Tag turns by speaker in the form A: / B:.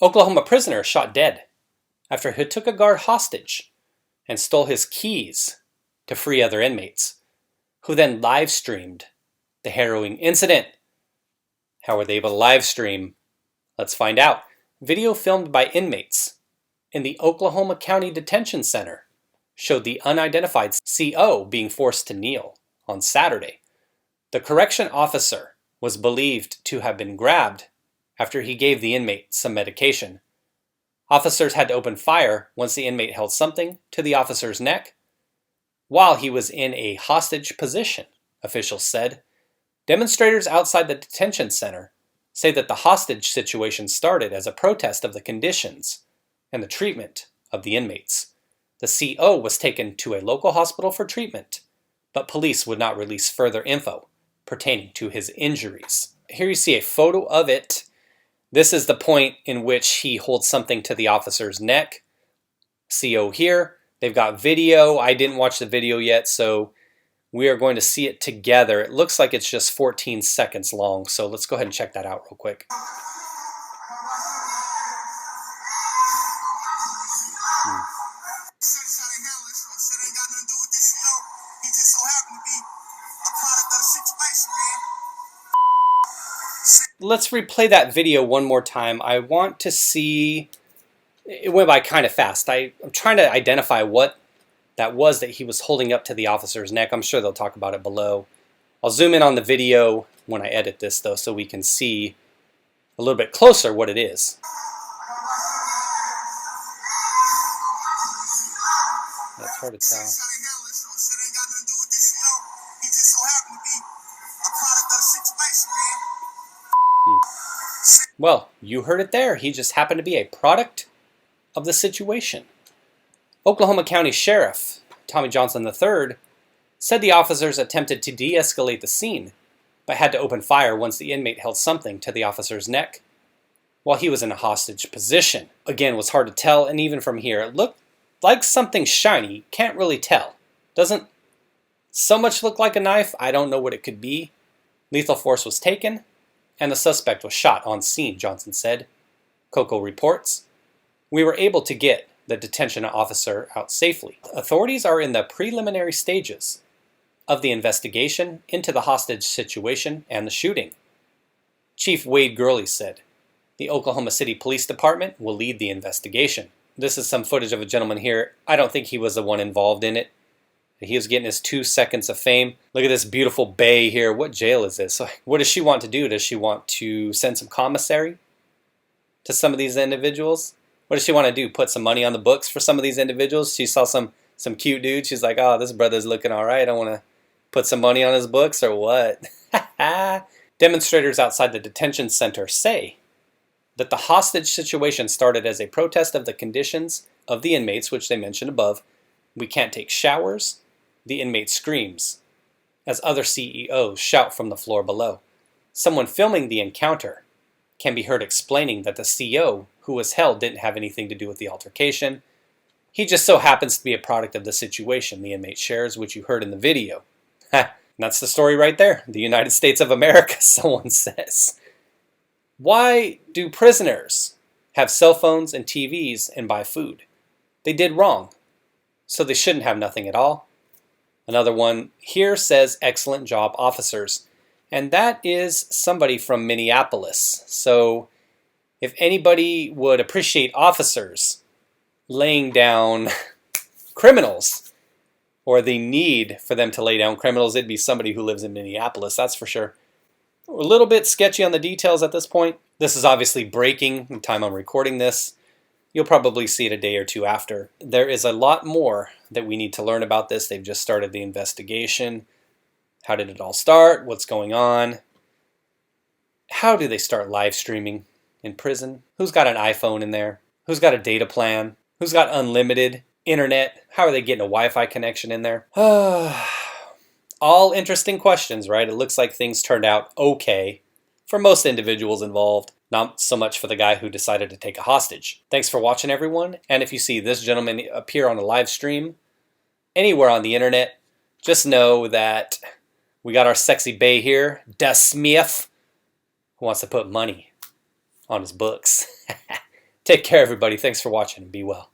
A: Oklahoma prisoner shot dead after he took a guard hostage and stole his keys to free other inmates, who then live streamed the harrowing incident. How were they able to live stream? Let's find out. Video filmed by inmates in the Oklahoma County Detention Center showed the unidentified CO being forced to kneel on Saturday. The correction officer was believed to have been grabbed after he gave the inmate some medication. Officers had to open fire once the inmate held something to the officer's neck while he was in a hostage position, officials said. Demonstrators outside the detention center say that the hostage situation started as a protest of the conditions and the treatment of the inmates. The CO was taken to a local hospital for treatment, but police would not release further info pertaining to his injuries. Here you see a photo of it. This is the point in which he holds something to the officer's neck. CO here. They've got video. I didn't watch the video yet, so we are going to see it together. It looks like it's just 14 seconds long, so let's go ahead and check that out real quick. Let's replay that video one more time. I want to see, it went by kind of fast. I'm trying to identify what that was that he was holding up to the officer's neck. I'm sure they'll talk about it below. I'll zoom in on the video when I edit this though, so we can see a little bit closer what it is. That's hard to tell. Well, you heard it there. He just happened to be a product of the situation. Oklahoma County Sheriff Tommie Johnson III said the officers attempted to de-escalate the scene, but had to open fire once the inmate held something to the officer's neck while he was in a hostage position. Again, it was hard to tell, and even from here, it looked like something shiny. Can't really tell. Doesn't so much look like a knife. I don't know what it could be. Lethal force was taken, and the suspect was shot on scene, Johnson said. KOCO reports, "We were able to get the detention officer out safely. Authorities are in the preliminary stages of the investigation into the hostage situation and the shooting." Chief Wade Gurley said, "The Oklahoma City Police Department will lead the investigation." This is some footage of a gentleman here. I don't think he was the one involved in it. He was getting his 2 seconds of fame. Look at this beautiful bay here. What jail is this? What does she want to do? Does she want to send some commissary to some of these individuals? What does she want to do? Put some money on the books for some of these individuals? She saw some cute dude. She's like, oh, this brother's looking all right. I want to put some money on his books or what? Demonstrators outside the detention center say that the hostage situation started as a protest of the conditions of the inmates, which they mentioned above. We can't take showers. The inmate screams as other CEOs shout from the floor below. Someone filming the encounter can be heard explaining that the CO who was held didn't have anything to do with the altercation. He just so happens to be a product of the situation, the inmate shares, which you heard in the video. That's the story right there. The United States of America, someone says. Why do prisoners have cell phones and TVs and buy food? They did wrong, so they shouldn't have nothing at all. Another one here says, excellent job, officers. And that is somebody from Minneapolis. So if anybody would appreciate officers laying down criminals, or the need for them to lay down criminals, it'd be somebody who lives in Minneapolis, that's for sure. A little bit sketchy on the details at this point. This is obviously breaking the time I'm recording this. You'll probably see it a day or two after. There is a lot more that we need to learn about this. They've just started the investigation. How did it all start? What's going on? How do they start live streaming in prison? Who's got an iPhone in there? Who's got a data plan? Who's got unlimited internet? How are they getting a Wi-Fi connection in there? All interesting questions, right? It looks like things turned out okay for most individuals involved. Not so much for the guy who decided to take a hostage. Thanks for watching, everyone. And if you see this gentleman appear on a live stream anywhere on the internet, just know that we got our sexy bae here, Da Smith, who wants to put money on his books. Take care, everybody. Thanks for watching and be well.